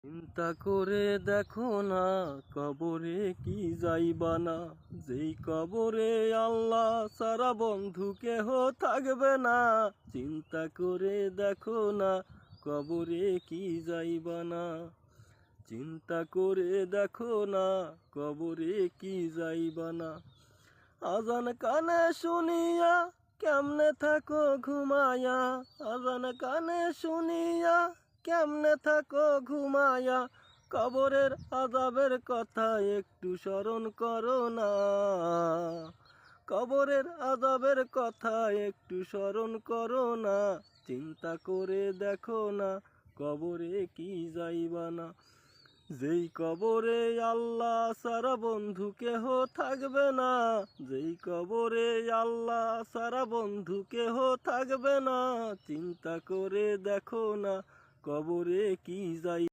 চিন্তা করে দেখো না কবরে কি যাইবা না, যেই কবরে আল্লাহ সারা বন্ধু কেহ থাকবে না। চিন্তা করে দেখো না কবরে কি যাইবা না, চিন্তা করে দেখো না কবরে কি যাইবা না। আজান কানে শুনিয়া কেমনে থাকো ঘুমায়া, আজান কানে শুনিয়া কেমনে থাকো ঘুমায়া। কবরের আযাবের কথা একটু স্মরণ করো না, কবরের আযাবের কথা একটু স্মরণ করো না। চিন্তা করে দেখো না কবরে কি যাইবা না, যেই কবরে আল্লাহ সারা বন্ধু কেহ থাকবে না। যেই কবরে আল্লাহ সারা বন্ধু কেহ থাকবে না। চিন্তা করে দেখো না কবরে কি যাই